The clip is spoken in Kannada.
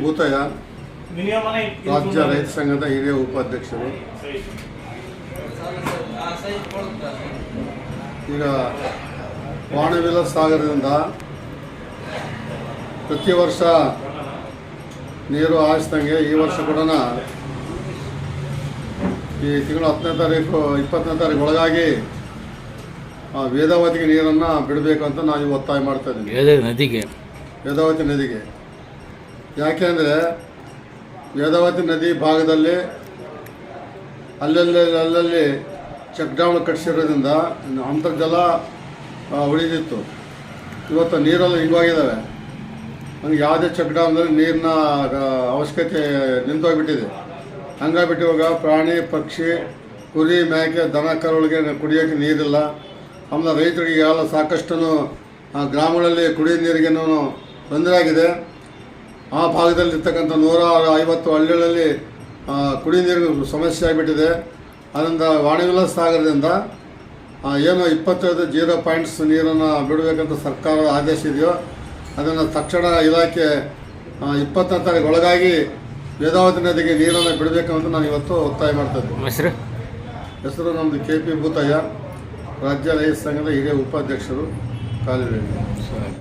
ಭೂತಯ್ಯ, ರಾಜ್ಯ ರೈತ ಸಂಘದ ಹಿರಿಯ ಉಪಾಧ್ಯಕ್ಷರು. ಈಗ ವಾಣಿವಿಲಾಸ ಸಾಗರದಿಂದ ಪ್ರತಿ ವರ್ಷ ನೀರು ಹಾಯಿಸ್ದಂಗೆ ಈ ವರ್ಷ ಕೂಡ ಈ ತಿಂಗಳು 10ನೇ ತಾರೀಕು 20ನೇ ತಾರೀಕು ಒಳಗಾಗಿ ವೇದಾವತಿಗೆ ನೀರನ್ನು ಬಿಡಬೇಕು ಅಂತ ನಾವು ಒತ್ತಾಯ ಮಾಡ್ತಾ ಇದ್ದೀವಿ. ವೇದಾವತಿ ನದಿಗೆ ಯಾಕೆ ಅಂದರೆ ವೇದಾವತಿ ನದಿ ಭಾಗದಲ್ಲಿ ಅಲ್ಲಲ್ಲಿ ಚೆಕ್ ಡ್ಯಾಮ್ ಕಟ್ಟಿಸಿರೋದ್ರಿಂದ ಅಂತರ್ಜಲ ಉಳಿದಿತ್ತು. ಇವತ್ತು ನೀರೆಲ್ಲ ಹಿಂಗಾಗಿದ್ದಾವೆ. ನನಗೆ ಯಾವುದೇ ಚೆಕ್ ಡ್ಯಾಮ್ದಲ್ಲಿ ನೀರಿನ ಅವಶ್ಯಕತೆ ನಿಂತೋಗ್ಬಿಟ್ಟಿದೆ. ಹಂಗಾಗ್ಬಿಟ್ಟು ಇವಾಗ ಪ್ರಾಣಿ ಪಕ್ಷಿ ಕುರಿ ಮೇಕೆ ದನ ಕರುಗಳಿಗೆ ಕುಡಿಯೋಕ್ಕೆ ನೀರಿಲ್ಲ. ಆಮೇಲೆ ರೈತರಿಗೆ ಎಲ್ಲ ಸಾಕಷ್ಟು ಗ್ರಾಮಗಳಲ್ಲಿ ಕುಡಿಯೋ ನೀರಿಗೇನೂ ತೊಂದರೆ ಆಗಿದೆ. ಆ ಭಾಗದಲ್ಲಿರ್ತಕ್ಕಂಥ 150 ಹಳ್ಳಿಗಳಲ್ಲಿ ಕುಡಿಯೋ ನೀರಿನ ಸಮಸ್ಯೆ ಆಗಿಬಿಟ್ಟಿದೆ. ಅದರಿಂದ ವಾಣಿವಿಲಾಸ ಸಾಗರದಿಂದ ಏನು 25 0 ಪಾಯಿಂಟ್ಸ್ ನೀರನ್ನು ಬಿಡಬೇಕಂತ ಸರ್ಕಾರ ಆದೇಶ ಇದೆಯೋ ಅದನ್ನು ತಕ್ಷಣ ಇಲಾಖೆ 20ನೇ ತಾರೀಕು ಒಳಗಾಗಿ ವೇದಾವತಿ ನದಿಗೆ ನೀರನ್ನು ಬಿಡಬೇಕಂತ ನಾನು ಇವತ್ತು ಒತ್ತಾಯ ಮಾಡ್ತಾ ಇದ್ದೀನಿ. ಹೆಸರು ನಮ್ಮದು KP ಭೂತಯ್ಯ, ರಾಜ್ಯ ರೈತ ಸಂಘದ ಹಿರಿಯ ಉಪಾಧ್ಯಕ್ಷರು, ಕಾಲುವೆ.